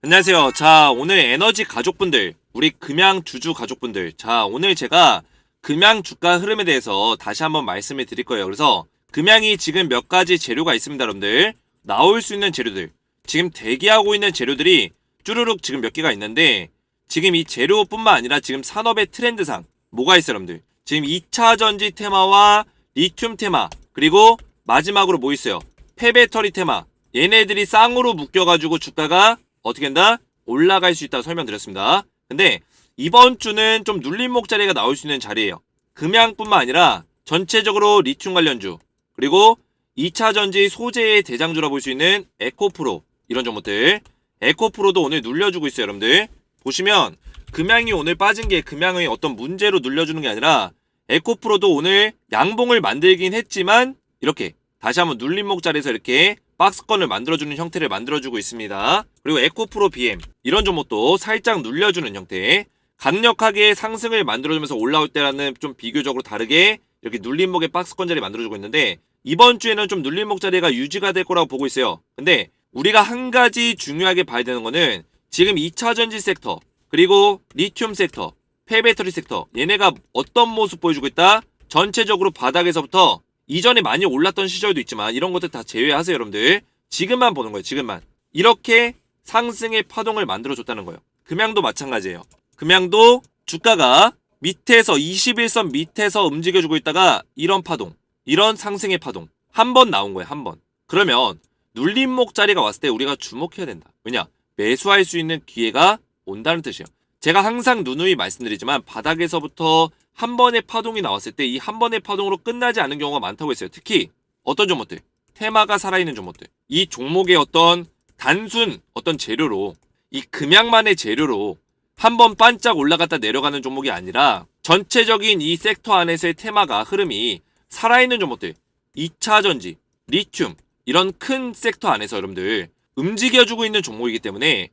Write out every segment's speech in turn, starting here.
안녕하세요. 자, 오늘 에너지 가족분들, 우리 금양 주주 가족분들. 자, 오늘 제가 금양 주가 흐름에 대해서 다시 한번 말씀을 드릴 거예요. 그래서 금양이 지금 몇 가지 재료가 있습니다, 여러분들. 나올 수 있는 재료들. 지금 대기하고 있는 재료들이 쭈루룩 지금 몇 개가 있는데, 지금 이 재료뿐만 아니라 지금 산업의 트렌드상 뭐가 있어요, 여러분들? 지금 2차 전지 테마와 리튬 테마, 그리고 마지막으로 뭐 있어요? 폐배터리 테마. 얘네들이 쌍으로 묶여가지고 주가가 어떻게 된다? 올라갈 수 있다고 설명드렸습니다. 근데 이번 주는 좀 눌림목 자리가 나올 수 있는 자리예요. 금양뿐만 아니라 전체적으로 리튬 관련주, 그리고 2차 전지 소재의 대장주라 볼 수 있는 에코프로, 이런 종목들. 에코프로도 오늘 눌려주고 있어요, 여러분들. 보시면 금양이 오늘 빠진 게 금양의 어떤 문제로 눌려주는 게 아니라 에코프로도 오늘 양봉을 만들긴 했지만 이렇게 다시 한번 눌림목 자리에서 이렇게 박스권을 만들어주는 형태를 만들어주고 있습니다. 그리고 에코프로 BM 이런 종목도 살짝 눌려주는 형태, 강력하게 상승을 만들어주면서 올라올 때라는 좀 비교적으로 다르게 이렇게 눌림목의 박스권 자리 만들어주고 있는데, 이번 주에는 좀 눌림목 자리가 유지가 될 거라고 보고 있어요. 근데 우리가 한 가지 중요하게 봐야 되는 거는 지금 2차 전지 섹터, 그리고 리튬 섹터, 폐배터리 섹터, 얘네가 어떤 모습 보여주고 있다? 전체적으로 바닥에서부터 이전에 많이 올랐던 시절도 있지만 이런 것들 다 제외하세요, 여러분들. 지금만 보는 거예요, 지금만. 이렇게 상승의 파동을 만들어줬다는 거예요. 금양도 마찬가지예요. 금양도 주가가 밑에서 21선 밑에서 움직여주고 있다가 이런 파동, 이런 상승의 파동 한 번 나온 거예요, 한 번. 그러면 눌림목 자리가 왔을 때 우리가 주목해야 된다. 왜냐? 매수할 수 있는 기회가 온다는 뜻이에요. 제가 항상 누누이 말씀드리지만 바닥에서부터 한 번의 파동이 나왔을 때 이 한 번의 파동으로 끝나지 않은 경우가 많다고 했어요. 특히 어떤 종목들, 테마가 살아있는 종목들, 이 종목의 어떤 단순 어떤 재료로, 이 금양만의 재료로 한 번 반짝 올라갔다 내려가는 종목이 아니라 전체적인 이 섹터 안에서의 테마가 흐름이 살아있는 종목들, 2차 전지, 리튬 이런 큰 섹터 안에서 여러분들 움직여주고 있는 종목이기 때문에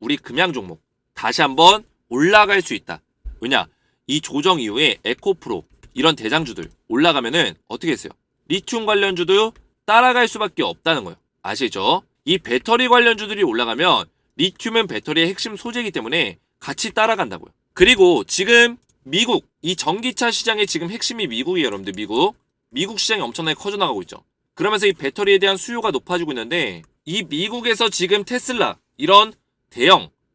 우리 금양 종목 다시 한번 올라갈 수 있다. 왜냐? 이 조정 이후에 에코프로 이런 대장주들 올라가면은 어떻게 했어요? 리튬 관련주도 따라갈 수밖에 없다는 거예요. 아시죠? 이 배터리 관련주들이 올라가면 리튬은 배터리의 핵심 소재이기 때문에 같이 따라간다고요. 그리고 지금 미국, 이 전기차 시장의 지금 핵심이 미국이에요, 여러분들. 미국 시장이 엄청나게 커져나가고 있죠. 그러면서 이 배터리에 대한 수요가 높아지고 있는데, 이 미국에서 지금 테슬라 이런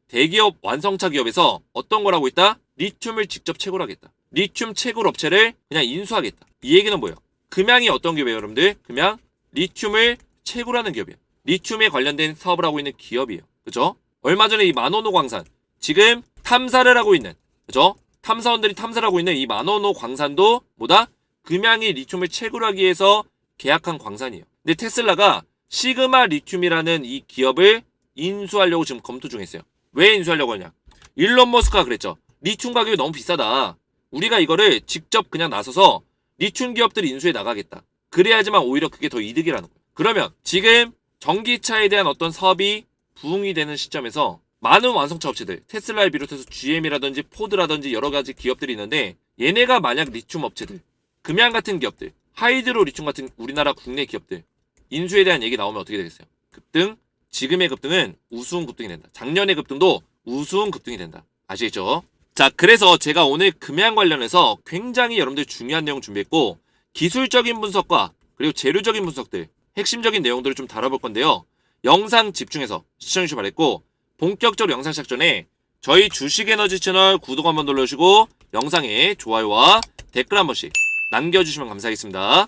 대기업 완성차 기업에서 어떤 걸 하고 있다? 리튬을 직접 채굴 하겠다. 리튬 채굴 업체를 그냥 인수하겠다. 이 얘기는 뭐예요? 금양이 어떤 기업이에요, 여러분들? 금양 리튬을 채굴하는 기업이에요. 리튬에 관련된 사업을 하고 있는 기업이에요. 그죠? 얼마 전에 이 마노노 광산 지금 탐사를 하고 있는, 그죠? 탐사원들이 탐사를 하고 있는 이 마노노 광산도 뭐다? 금양이 리튬을 채굴하기 위해서 계약한 광산이에요. 근데 테슬라가 시그마 리튬이라는 이 기업을 인수하려고 지금 검토 중에 있어요. 왜 인수하려고 하냐? 일론 머스크가 그랬죠. 리튬 가격이 너무 비싸다. 우리가 이거를 직접 그냥 나서서 리튬 기업들이 인수해 나가겠다. 그래야지만 오히려 그게 더 이득이라는 거예요. 그러면 지금 전기차에 대한 어떤 사업이 부흥이 되는 시점에서 많은 완성차 업체들, 테슬라를 비롯해서 GM이라든지 포드라든지 여러 가지 기업들이 있는데, 얘네가 만약 리튬 업체들, 금양 같은 기업들, 하이드로 리튬 같은 우리나라 국내 기업들 인수에 대한 얘기 나오면 어떻게 되겠어요? 급등, 지금의 급등은 우스운 급등이 된다. 작년의 급등도 우스운 급등이 된다. 아시겠죠? 자, 그래서 제가 오늘 금양 관련해서 굉장히 여러분들 중요한 내용 준비했고, 기술적인 분석과 그리고 재료적인 분석들, 핵심적인 내용들을 좀 다뤄볼 건데요. 영상 집중해서 시청해주시기 바랬고, 본격적으로 영상 시작 전에 저희 주식에너지 채널 구독 한번 눌러주시고 영상에 좋아요와 댓글 한 번씩 남겨주시면 감사하겠습니다.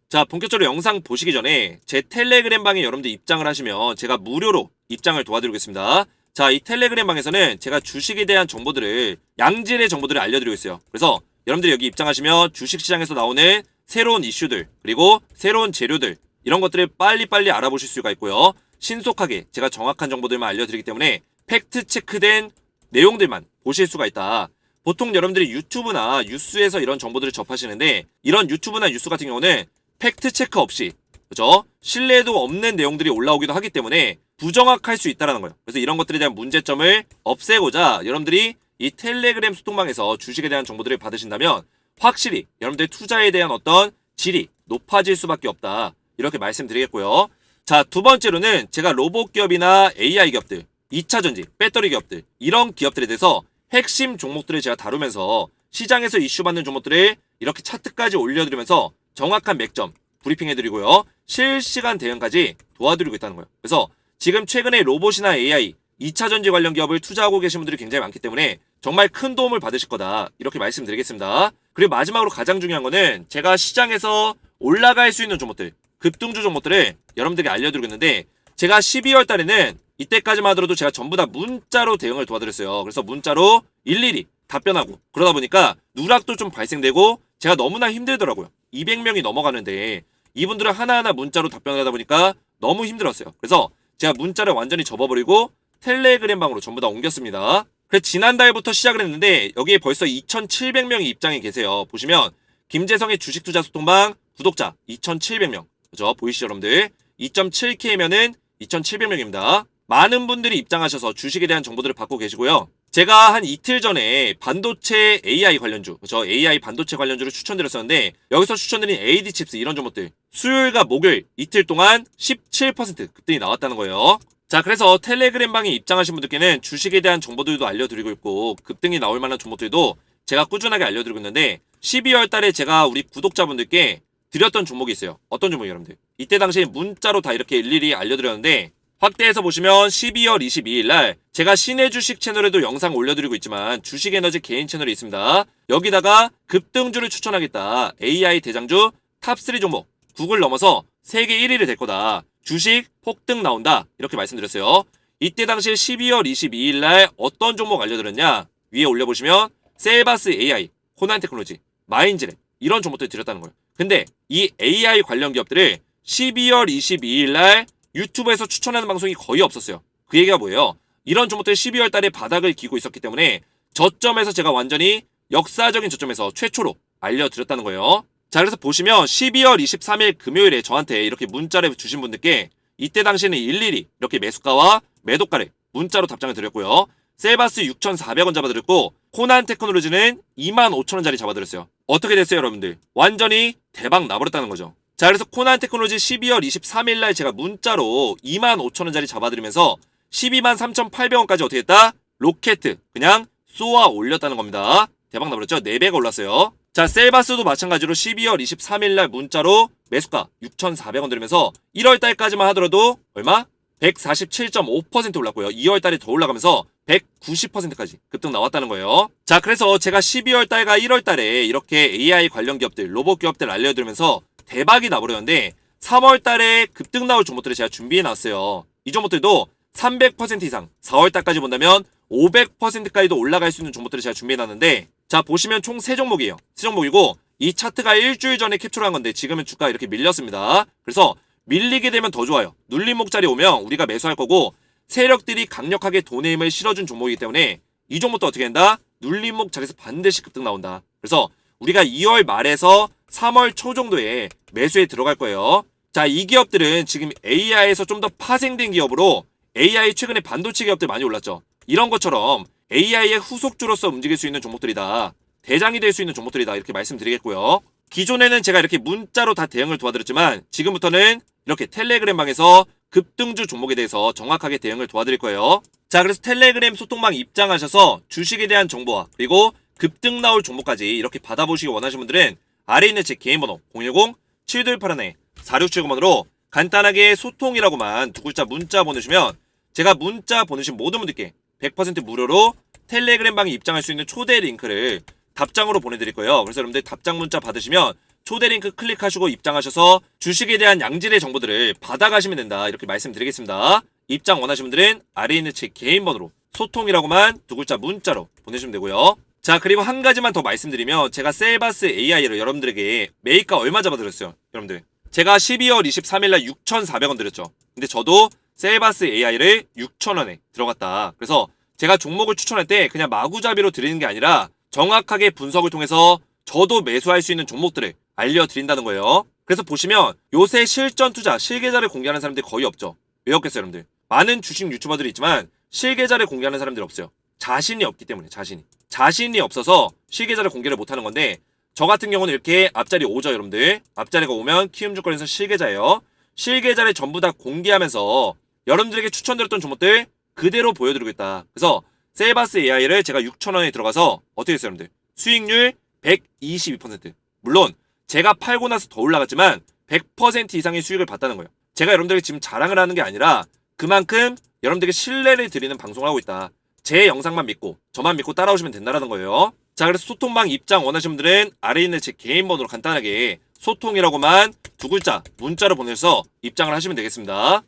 자, 본격적으로 영상 보시기 전에 제 텔레그램 방에 여러분들 입장을 하시면 제가 무료로 입장을 도와드리겠습니다. 자, 이 텔레그램 방에서는 제가 주식에 대한 정보들을, 양질의 정보들을 알려드리고 있어요. 그래서 여러분들이 여기 입장하시면 주식시장에서 나오는 새로운 이슈들, 그리고 새로운 재료들, 이런 것들을 빨리빨리 알아보실 수가 있고요. 신속하게 제가 정확한 정보들만 알려드리기 때문에 팩트 체크된 내용들만 보실 수가 있다. 보통 여러분들이 유튜브나 뉴스에서 이런 정보들을 접하시는데, 이런 유튜브나 뉴스 같은 경우는 팩트 체크 없이, 그죠? 신뢰도 없는 내용들이 올라오기도 하기 때문에 부정확할 수 있다는 거예요. 그래서 이런 것들에 대한 문제점을 없애고자 여러분들이 이 텔레그램 소통방에서 주식에 대한 정보들을 받으신다면 확실히 여러분들의 투자에 대한 어떤 질이 높아질 수밖에 없다. 이렇게 말씀드리겠고요. 자, 두 번째로는 제가 로봇 기업이나 AI 기업들, 2차전지, 배터리 기업들 이런 기업들에 대해서 핵심 종목들을 제가 다루면서 시장에서 이슈받는 종목들을 이렇게 차트까지 올려드리면서 정확한 맥점 브리핑해드리고요. 실시간 대응까지 도와드리고 있다는 거예요. 그래서 지금 최근에 로봇이나 AI, 2차전지 관련 기업을 투자하고 계신 분들이 굉장히 많기 때문에 정말 큰 도움을 받으실 거다 이렇게 말씀드리겠습니다. 그리고 마지막으로 가장 중요한 거는 제가 시장에서 올라갈 수 있는 종목들, 급등주 종목들을 여러분들에게 알려드리고 있는데 제가 12월 달에는 이때까지만 하더라도 제가 전부 다 문자로 대응을 도와드렸어요. 그래서 문자로 일일이 답변하고 그러다 보니까 누락도 좀 발생되고 제가 너무나 힘들더라고요. 200명이 넘어가는데 이분들은 하나하나 문자로 답변을 하다 보니까 너무 힘들었어요. 그래서 제가 문자를 완전히 접어버리고 텔레그램 방으로 전부 다 옮겼습니다. 그래서 지난달부터 시작을 했는데 여기에 벌써 2,700명이 입장이 계세요. 보시면 김재성의 주식투자 소통방 구독자 2,700명. 그죠? 보이시죠 여러분들? 2.7K면은 2,700명입니다. 많은 분들이 입장하셔서 주식에 대한 정보들을 받고 계시고요. 제가 한 이틀 전에 반도체 AI 관련주, 그죠? AI 반도체 관련주를 추천드렸었는데 여기서 추천드린 AD 칩스 이런 종목들 수요일과 목요일 이틀 동안 17% 급등이 나왔다는 거예요. 자, 그래서 텔레그램 방에 입장하신 분들께는 주식에 대한 정보들도 알려드리고 있고 급등이 나올 만한 종목들도 제가 꾸준하게 알려드리고 있는데 12월 달에 제가 우리 구독자분들께 드렸던 종목이 있어요. 어떤 종목이에요, 여러분들? 이때 당시에 문자로 다 이렇게 일일이 알려드렸는데 확대해서 보시면 12월 22일 날 제가 신의 주식 채널에도 영상 올려드리고 있지만 주식에너지 개인 채널이 있습니다. 여기다가 급등주를 추천하겠다. AI 대장주 탑3 종목 구글 넘어서 세계 1위를 될 거다. 주식 폭등 나온다. 이렇게 말씀드렸어요. 이때 당시에 12월 22일 날 어떤 종목 알려드렸냐? 위에 올려보시면 셀바스 AI, 호난 테크놀로지, 마인즈랩 이런 종목들 드렸다는 거예요. 근데 이 AI 관련 기업들을 12월 22일 날 유튜브에서 추천하는 방송이 거의 없었어요. 그 얘기가 뭐예요? 이런 종목들 12월 달에 바닥을 기고 있었기 때문에 저점에서 제가 완전히 역사적인 저점에서 최초로 알려드렸다는 거예요. 자, 그래서 보시면 12월 23일 금요일에 저한테 이렇게 문자를 주신 분들께 이때 당시에는 일일이 이렇게 매수가와 매도가를 문자로 답장을 드렸고요. 셀바스 6,400원 잡아드렸고 코난 테크놀로지는 25,000원짜리 잡아드렸어요. 어떻게 됐어요 여러분들? 완전히 대박 나버렸다는 거죠. 자, 그래서 코난 테크놀로지 12월 23일 날 제가 문자로 25,000원짜리 잡아드리면서 123,800원까지 어떻게 했다? 로켓 그냥 쏘아 올렸다는 겁니다. 대박 나버렸죠? 4배가 올랐어요. 자, 셀바스도 마찬가지로 12월 23일 날 문자로 매수가 6,400원 드리면서 1월 달까지만 하더라도 얼마? 147.5% 올랐고요. 2월 달에 더 올라가면서 190%까지 급등 나왔다는 거예요. 자, 그래서 제가 12월 달과 1월 달에 이렇게 AI 관련 기업들, 로봇 기업들 알려드리면서 대박이 나버렸는데 3월 달에 급등 나올 종목들을 제가 준비해 놨어요. 이 종목들도 300% 이상 4월 달까지 본다면 500%까지도 올라갈 수 있는 종목들을 제가 준비해 놨는데 자, 보시면 총 3종목이에요. 3종목이고 이 차트가 일주일 전에 캡처한 건데 지금은 주가가 이렇게 밀렸습니다. 그래서 밀리게 되면 더 좋아요. 눌림목 자리 오면 우리가 매수할 거고 세력들이 강력하게 돈의 힘을 실어준 종목이기 때문에 이 종목도 어떻게 된다? 눌림목 자리에서 반드시 급등 나온다. 그래서 우리가 2월 말에서 3월 초 정도에 매수에 들어갈 거예요. 자, 이 기업들은 지금 AI에서 좀 더 파생된 기업으로 AI 최근에 반도체 기업들 많이 올랐죠. 이런 것처럼 AI의 후속주로서 움직일 수 있는 종목들이다. 대장이 될 수 있는 종목들이다. 이렇게 말씀드리겠고요. 기존에는 제가 이렇게 문자로 다 대응을 도와드렸지만 지금부터는 이렇게 텔레그램 방에서 급등주 종목에 대해서 정확하게 대응을 도와드릴 거예요. 자, 그래서 텔레그램 소통방 입장하셔서 주식에 대한 정보와 그리고 급등 나올 종목까지 이렇게 받아보시기 원하시는 분들은 아래에 있는 제 개인 번호 010-7281-4670번으로 간단하게 소통이라고만 두 글자 문자 보내주시면 제가 문자 보내신 모든 분들께 100% 무료로 텔레그램 방에 입장할 수 있는 초대 링크를 답장으로 보내드릴 거예요. 그래서 여러분들 답장 문자 받으시면 초대 링크 클릭하시고 입장하셔서 주식에 대한 양질의 정보들을 받아가시면 된다. 이렇게 말씀드리겠습니다. 입장 원하시는 분들은 아래에 있는 제 개인 번호로 소통이라고만 두 글자 문자로 보내주시면 되고요. 자, 그리고 한 가지만 더 말씀드리면 제가 셀바스 AI로 여러분들에게 매입가 얼마 잡아드렸어요. 여러분들 제가 12월 23일 날 6,400원 드렸죠. 근데 저도 셀바스 AI를 6,000원에 들어갔다. 그래서 제가 종목을 추천할 때 그냥 마구잡이로 드리는 게 아니라 정확하게 분석을 통해서 저도 매수할 수 있는 종목들을 알려드린다는 거예요. 그래서 보시면 요새 실전 투자, 실계좌를 공개하는 사람들이 거의 없죠. 왜 없겠어요, 여러분들? 많은 주식 유튜버들이 있지만 실계좌를 공개하는 사람들이 없어요. 자신이 없기 때문에 자신이 없어서 실계좌를 공개를 못하는 건데 저 같은 경우는 이렇게 앞자리 오죠, 여러분들. 앞자리가 오면 키움증권에서 실계좌예요. 실계좌를 전부 다 공개하면서 여러분들에게 추천드렸던 종목들 그대로 보여드리겠다. 그래서 셀바스 AI를 제가 6,000원에 들어가서 어떻게 했어요, 여러분들? 수익률 122%. 물론 제가 팔고 나서 더 올라갔지만 100% 이상의 수익을 봤다는 거예요. 제가 여러분들에게 지금 자랑을 하는 게 아니라 그만큼 여러분들에게 신뢰를 드리는 방송을 하고 있다. 제 영상만 믿고 저만 믿고 따라오시면 된다라는 거예요. 자, 그래서 소통방 입장 원하시는 분들은 아래에 있는 제 개인 번호로 간단하게 소통이라고만 두 글자 문자로 보내서 입장을 하시면 되겠습니다.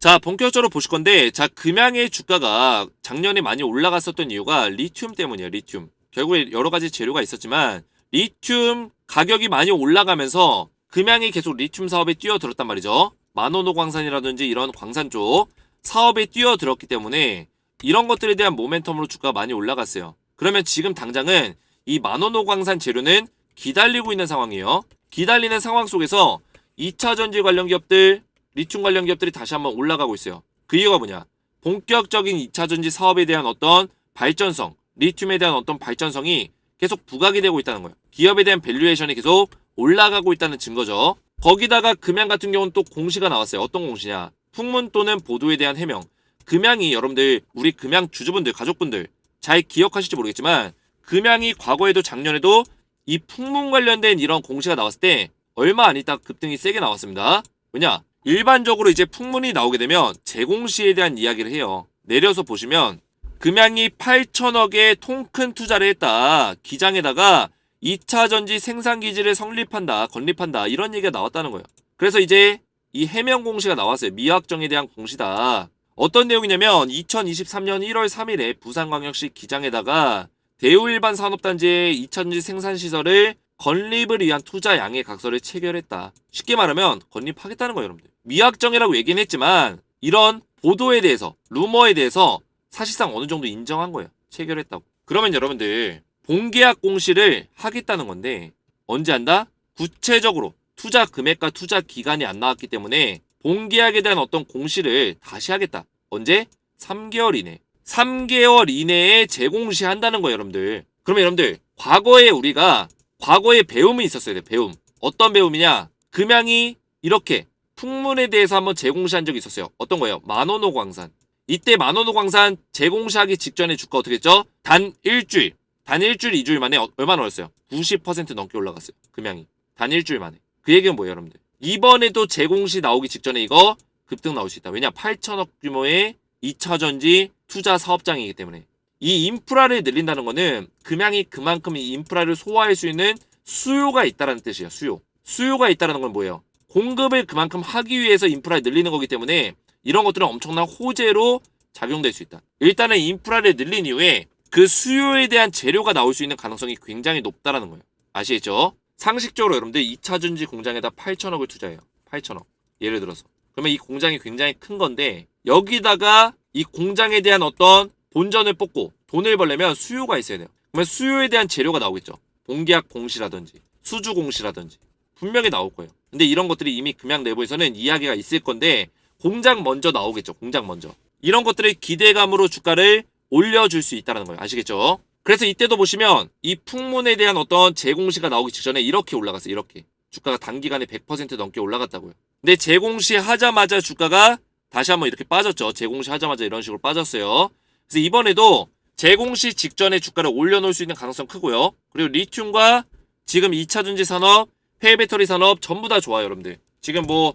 자, 본격적으로 보실 건데, 자, 금양의 주가가 작년에 많이 올라갔었던 이유가 리튬 때문이에요. 리튬. 결국에 여러 가지 재료가 있었지만 리튬 가격이 많이 올라가면서 금양이 계속 리튬 사업에 뛰어들었단 말이죠. 만원호광산이라든지 이런 광산 쪽 사업에 뛰어들었기 때문에 이런 것들에 대한 모멘텀으로 주가가 많이 올라갔어요. 그러면 지금 당장은 이 만원호광산 재료는 기다리고 있는 상황이에요. 기다리는 상황 속에서 2차전지 관련 기업들, 리튬 관련 기업들이 다시 한번 올라가고 있어요. 그 이유가 뭐냐? 본격적인 2차전지 사업에 대한 어떤 발전성, 리튬에 대한 어떤 발전성이 계속 부각이 되고 있다는 거예요. 기업에 대한 밸류에이션이 계속 올라가고 있다는 증거죠. 거기다가 금양 같은 경우는 또 공시가 나왔어요. 어떤 공시냐? 풍문 또는 보도에 대한 해명. 금양이 여러분들, 우리 금양 주주분들, 가족분들 잘 기억하실지 모르겠지만 금양이 과거에도 작년에도 이 풍문 관련된 이런 공시가 나왔을 때 얼마 안 있다가 급등이 세게 나왔습니다. 왜냐? 일반적으로 이제 풍문이 나오게 되면 재공시에 대한 이야기를 해요. 내려서 보시면 금양이 8천억의 통큰 투자를 했다. 기장에다가 2차전지 생산기지를 성립한다, 건립한다 이런 얘기가 나왔다는 거예요. 그래서 이제 이 해명 공시가 나왔어요. 미확정에 대한 공시다. 어떤 내용이냐면 2023년 1월 3일에 부산광역시 기장에다가 대우일반 산업단지의 2차전지 생산시설을 건립을 위한 투자 양해 각서를 체결했다. 쉽게 말하면 건립하겠다는 거예요, 여러분들. 미확정이라고 얘기는 했지만 이런 보도에 대해서, 루머에 대해서 사실상 어느 정도 인정한 거예요. 체결했다고. 그러면 여러분들 본계약 공시를 하겠다는 건데 언제 한다? 구체적으로 투자 금액과 투자 기간이 안 나왔기 때문에 본계약에 대한 어떤 공시를 다시 하겠다. 언제? 3개월 이내. 3개월 이내에 재공시한다는 거예요, 여러분들. 그러면 여러분들 과거에 배움이 있었어야 돼요. 배움. 어떤 배움이냐? 금양이 이렇게 풍문에 대해서 한번 재공시한 적이 있었어요. 어떤 거예요? 만원호광산. 이때 만원호광산 재공시하기 직전에 주가 어떻게 했죠? 단 일주일, 2주일 만에 얼마나 올랐어요? 90% 넘게 올라갔어요. 금양이. 단 일주일 만에. 그 얘기는 뭐예요, 여러분들? 이번에도 재공시 나오기 직전에 이거 급등 나올 수 있다. 왜냐? 8천억 규모의 2차전지 투자 사업장이기 때문에. 이 인프라를 늘린다는 거는 금양이 그만큼 이 인프라를 소화할 수 있는 수요가 있다는 뜻이에요. 수요가 있다는 건 뭐예요? 공급을 그만큼 하기 위해서 인프라를 늘리는 거기 때문에 이런 것들은 엄청난 호재로 작용될 수 있다. 일단은 인프라를 늘린 이후에 그 수요에 대한 재료가 나올 수 있는 가능성이 굉장히 높다라는 거예요. 아시겠죠? 상식적으로 여러분들 2차전지 공장에다 8천억을 투자해요. 8천억. 예를 들어서. 그러면 이 공장이 굉장히 큰 건데 여기다가 이 공장에 대한 어떤 본전을 뽑고 돈을 벌려면 수요가 있어야 돼요. 그러면 수요에 대한 재료가 나오겠죠. 본계약 공시라든지 수주 공시라든지 분명히 나올 거예요. 근데 이런 것들이 이미 금양 내부에서는 이야기가 있을 건데 공장 먼저 나오겠죠. 공장 먼저. 이런 것들의 기대감으로 주가를 올려줄 수 있다는 거예요. 아시겠죠? 그래서 이때도 보시면 이 풍문에 대한 어떤 재공시가 나오기 직전에 이렇게 올라갔어요. 이렇게. 주가가 단기간에 100% 넘게 올라갔다고요. 근데 재공시 하자마자 주가가 다시 한번 이렇게 빠졌죠. 재공시 하자마자 이런 식으로 빠졌어요. 그래서 이번에도 재공시 직전에 주가를 올려놓을 수 있는 가능성 크고요. 그리고 리튬과 지금 2차전지 산업, 폐배터리 산업 전부 다 좋아요, 여러분들. 지금 뭐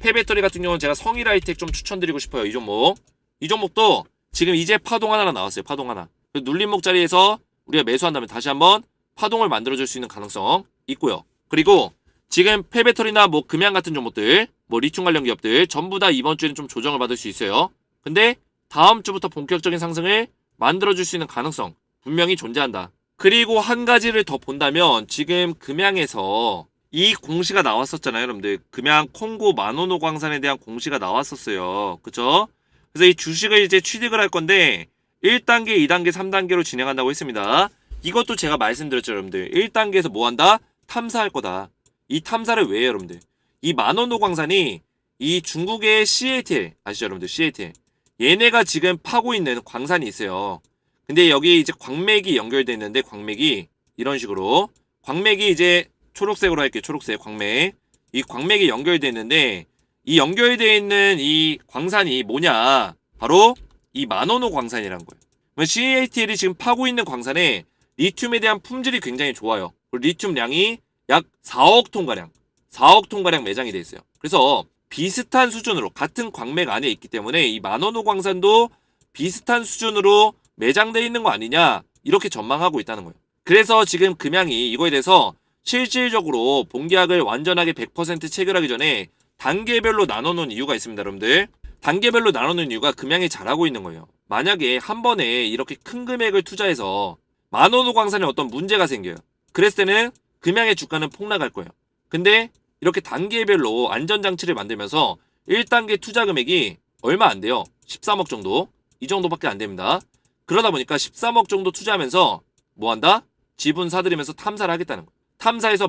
폐배터리 같은 경우는 제가 성일하이텍 좀 추천드리고 싶어요. 이 종목. 이 종목도 지금 이제 파동 하나 나왔어요. 파동 하나. 눌림목 자리에서 우리가 매수한다면 다시 한번 파동을 만들어줄 수 있는 가능성 있고요. 그리고 지금 폐배터리나 뭐 금양 같은 종목들, 뭐 리튬 관련 기업들 전부 다 이번 주에는 좀 조정을 받을 수 있어요. 근데 다음 주부터 본격적인 상승을 만들어줄 수 있는 가능성 분명히 존재한다. 그리고 한 가지를 더 본다면 지금 금양에서 이 공시가 나왔었잖아요, 여러분들. 금양 콩고 만원호광산에 대한 공시가 나왔었어요. 그쵸? 그래서 이 주식을 이제 취득을 할 건데 1단계, 2단계, 3단계로 진행한다고 했습니다. 이것도 제가 말씀드렸죠, 여러분들. 1단계에서 뭐 한다? 탐사할 거다. 이 탐사를 왜 해요, 여러분들? 이 만원호광산이 이 중국의 CATL 아시죠, 여러분들? CATL. 얘네가 지금 파고 있는 광산이 있어요. 근데 여기 이제 광맥이 연결되어 있는데 광맥이 이런 식으로 광맥이 이제 초록색으로 할게요. 초록색 광맥. 이 광맥이 연결되어 있는데 이 연결되어 있는 이 광산이 뭐냐? 바로 이 만원호 광산이라는 거예요. CATL이 지금 파고 있는 광산에 리튬에 대한 품질이 굉장히 좋아요. 그리고 리튬량이 약 4억 톤가량 4억 톤가량 매장이 돼 있어요. 그래서 비슷한 수준으로 같은 광맥 안에 있기 때문에 이 만원호 광산도 비슷한 수준으로 매장돼 있는 거 아니냐 이렇게 전망하고 있다는 거예요. 그래서 지금 금양이 이거에 대해서 실질적으로 본계약을 완전하게 100% 체결하기 전에 단계별로 나눠놓은 이유가 있습니다. 여러분들 단계별로 나눠놓은 이유가 금양이 잘하고 있는 거예요. 만약에 한 번에 이렇게 큰 금액을 투자해서 만원호 광산에 어떤 문제가 생겨요. 그랬을 때는 금양의 주가는 폭락할 거예요. 근데 이렇게 단계별로 안전장치를 만들면서 1단계 투자 금액이 얼마 안 돼요. 13억 정도. 이 정도밖에 안 됩니다. 그러다 보니까 13억 정도 투자하면서 뭐 한다? 지분 사들이면서 탐사를 하겠다는 거예요. 탐사에서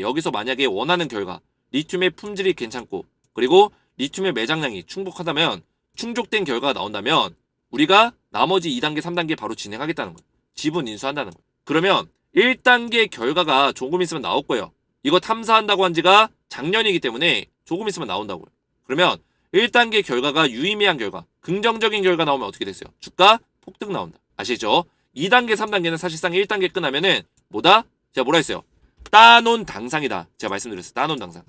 여기서 만약에 원하는 결과 리튬의 품질이 괜찮고 그리고 리튬의 매장량이 충족하다면 충족된 결과가 나온다면 우리가 나머지 2단계, 3단계 바로 진행하겠다는 거예요. 지분 인수한다는 거예요. 그러면 1단계 결과가 조금 있으면 나올 거예요. 이거 탐사한다고 한 지가 작년이기 때문에 조금 있으면 나온다고요. 그러면 1단계 결과가 유의미한 결과, 긍정적인 결과 나오면 어떻게 됐어요? 주가 폭등 나온다. 아시죠? 2단계, 3단계는 사실상 1단계 끝나면은 뭐다? 제가 뭐라 했어요? 따놓은 당상이다. 제가 말씀드렸어요. 따놓은 당상.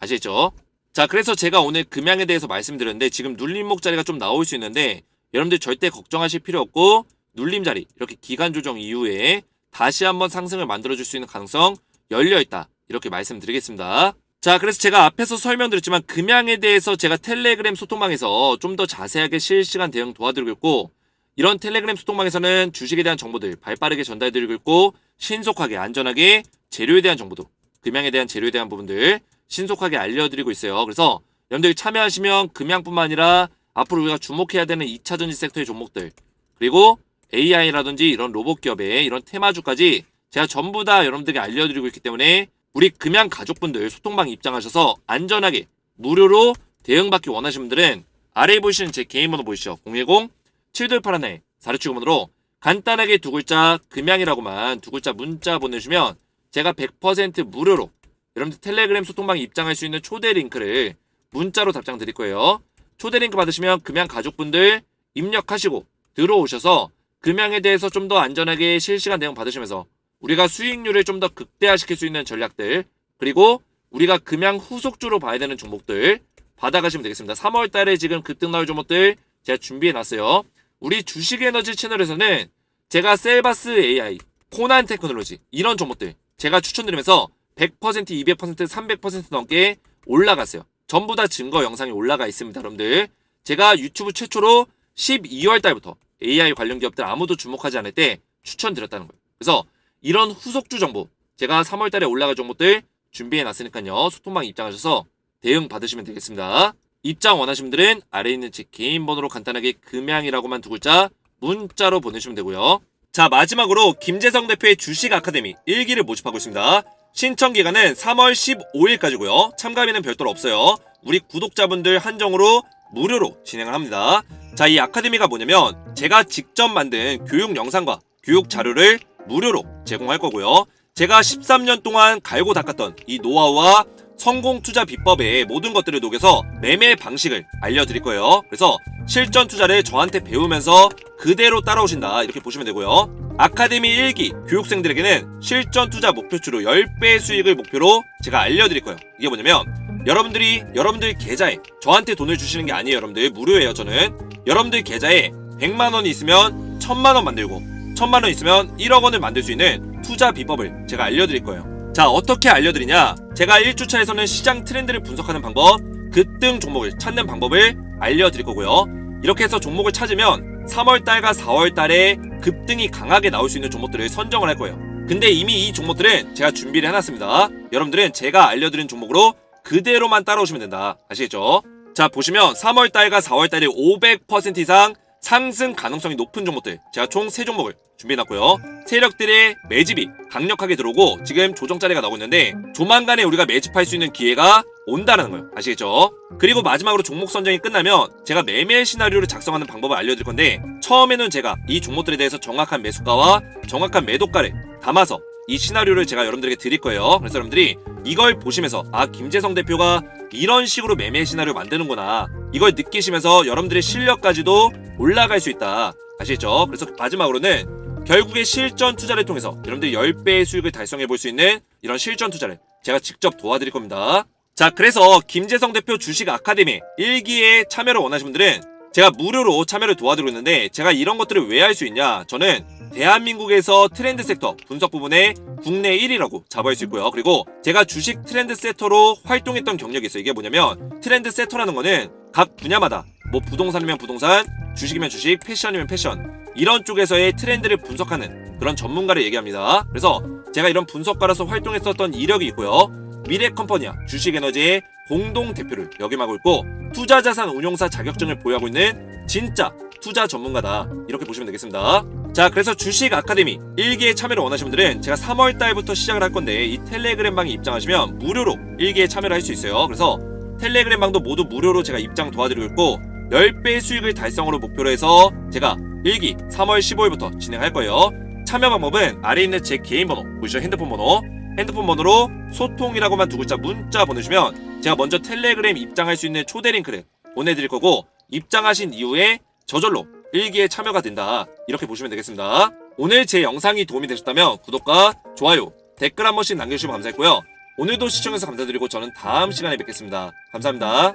아시죠? 자, 그래서 제가 오늘 금양에 대해서 말씀드렸는데 지금 눌림목 자리가 좀 나올 수 있는데 여러분들 절대 걱정하실 필요 없고 눌림 자리, 이렇게 기간 조정 이후에 다시 한번 상승을 만들어줄 수 있는 가능성 열려있다. 이렇게 말씀드리겠습니다. 자, 그래서 제가 앞에서 설명드렸지만 금양에 대해서 제가 텔레그램 소통방에서 좀 더 자세하게 실시간 대응 도와드리고 있고 이런 텔레그램 소통방에서는 주식에 대한 정보들 발빠르게 전달드리고 있고 신속하게 안전하게 재료에 대한 정보도 금양에 대한 재료에 대한 부분들 신속하게 알려드리고 있어요. 그래서 여러분들 참여하시면 금양뿐만 아니라 앞으로 우리가 주목해야 되는 2차전지 섹터의 종목들 그리고 AI라든지 이런 로봇 기업의 이런 테마주까지 제가 전부 다 여러분들에게 알려드리고 있기 때문에 우리 금양 가족분들 소통방 입장하셔서 안전하게 무료로 대응받기 원하시는 분들은 아래에 보이시는 제 개인 번호 보이시죠? 010-7281-4675번으로 간단하게 두 글자 금양이라고만 두 글자 문자 보내주시면 제가 100% 무료로 여러분들 텔레그램 소통방에 입장할 수 있는 초대 링크를 문자로 답장 드릴 거예요. 초대 링크 받으시면 금양 가족분들 입력하시고 들어오셔서 금양에 대해서 좀 더 안전하게 실시간 대응 받으시면서 우리가 수익률을 좀 더 극대화시킬 수 있는 전략들 그리고 우리가 금양 후속주로 봐야 되는 종목들 받아가시면 되겠습니다. 3월 달에 지금 급등 나올 종목들 제가 준비해놨어요. 우리 주식에너지 채널에서는 제가 셀바스 AI, 코난 테크놀로지 이런 종목들 제가 추천드리면서 100%, 200%, 300% 넘게 올라갔어요. 전부 다 증거 영상이 올라가 있습니다. 여러분들 제가 유튜브 최초로 12월 달부터 AI 관련 기업들 아무도 주목하지 않을 때 추천드렸다는 거예요. 그래서 이런 후속주 정보 제가 3월 달에 올라갈 종목들 준비해놨으니까요. 소통방 입장하셔서 대응 받으시면 되겠습니다. 입장 원하시는 분들은 아래에 있는 제 개인 번호로 간단하게 금양이라고만 두 글자 문자로 보내주시면 되고요. 자, 마지막으로 김재성 대표의 주식 아카데미 1기를 모집하고 있습니다. 신청 기간은 3월 15일까지고요. 참가비는 별도로 없어요. 우리 구독자분들 한정으로 무료로 진행을 합니다. 자, 이 아카데미가 뭐냐면 제가 직접 만든 교육 영상과 교육 자료를 무료로 제공할 거고요. 제가 13년 동안 갈고 닦았던 이 노하우와 성공 투자 비법의 모든 것들을 녹여서 매매 방식을 알려드릴 거예요. 그래서 실전 투자를 저한테 배우면서 그대로 따라오신다 이렇게 보시면 되고요. 아카데미 1기 교육생들에게는 실전 투자 목표치로 10배의 수익을 목표로 제가 알려드릴 거예요. 이게 뭐냐면 여러분들 계좌에 저한테 돈을 주시는 게 아니에요. 여러분들 무료예요. 저는 여러분들 계좌에 100만원이 있으면 1000만원 만들고 1000만원 있으면 1억 원을 만들 수 있는 투자 비법을 제가 알려드릴 거예요. 자, 어떻게 알려드리냐? 제가 1주차에서는 시장 트렌드를 분석하는 방법, 급등 종목을 찾는 방법을 알려드릴 거고요. 이렇게 해서 종목을 찾으면 3월달과 4월달에 급등이 강하게 나올 수 있는 종목들을 선정을 할 거예요. 근데 이미 이 종목들은 제가 준비를 해놨습니다. 여러분들은 제가 알려드린 종목으로 그대로만 따라오시면 된다. 아시겠죠? 자, 보시면 3월달과 4월달에 500% 이상 상승 가능성이 높은 종목들 제가 총 3종목을 준비해놨고요. 세력들의 매집이 강력하게 들어오고 지금 조정자리가 나오고 있는데 조만간에 우리가 매집할 수 있는 기회가 온다는 거예요. 아시겠죠? 그리고 마지막으로 종목 선정이 끝나면 제가 매매 시나리오를 작성하는 방법을 알려드릴 건데 처음에는 제가 이 종목들에 대해서 정확한 매수가와 정확한 매도가를 담아서 이 시나리오를 제가 여러분들에게 드릴 거예요. 그래서 여러분들이 이걸 보시면서 아, 김재성 대표가 이런 식으로 매매 시나리오 만드는구나 이걸 느끼시면서 여러분들의 실력까지도 올라갈 수 있다. 아시겠죠? 그래서 마지막으로는 결국에 실전 투자를 통해서 여러분들이 10배의 수익을 달성해 볼 수 있는 이런 실전 투자를 제가 직접 도와드릴 겁니다. 자, 그래서 김재성 대표 주식 아카데미 1기에 참여를 원하시는 분들은 제가 무료로 참여를 도와드리고 있는데, 제가 이런 것들을 왜 할 수 있냐? 저는 대한민국에서 트렌드 섹터 분석 부분에 국내 1위라고 자부할 수 있고요. 그리고 제가 주식 트렌드 세터로 활동했던 경력이 있어요. 이게 뭐냐면, 트렌드 세터라는 거는 각 분야마다 뭐 부동산이면 부동산, 주식이면 주식, 패션이면 패션, 이런 쪽에서의 트렌드를 분석하는 그런 전문가를 얘기합니다. 그래서 제가 이런 분석가로서 활동했었던 이력이 있고요. 미래컴퍼니와 주식에너지의 공동 대표를 역임하고 있고, 투자자산 운용사 자격증을 보유하고 있는 진짜 투자 전문가다, 이렇게 보시면 되겠습니다. 자, 그래서 주식 아카데미 1기에 참여를 원하시는 분들은 제가 3월달부터 시작을 할 건데, 이 텔레그램 방에 입장하시면 무료로 1기에 참여를 할 수 있어요. 그래서 텔레그램 방도 모두 무료로 제가 입장 도와드리고 있고, 10배 수익을 달성으로 목표로 해서 제가 1기 3월 15일부터 진행할 거예요. 참여 방법은 아래에 있는 제 개인 번호 보이시죠? 핸드폰 번호로 소통이라고만 두 글자 문자 보내주시면 제가 먼저 텔레그램 입장할 수 있는 초대 링크를 보내드릴 거고, 입장하신 이후에 저절로 1기에 참여가 된다, 이렇게 보시면 되겠습니다. 오늘 제 영상이 도움이 되셨다면 구독과 좋아요, 댓글 한 번씩 남겨주시면 감사했고요. 오늘도 시청해주셔서 감사드리고 저는 다음 시간에 뵙겠습니다. 감사합니다.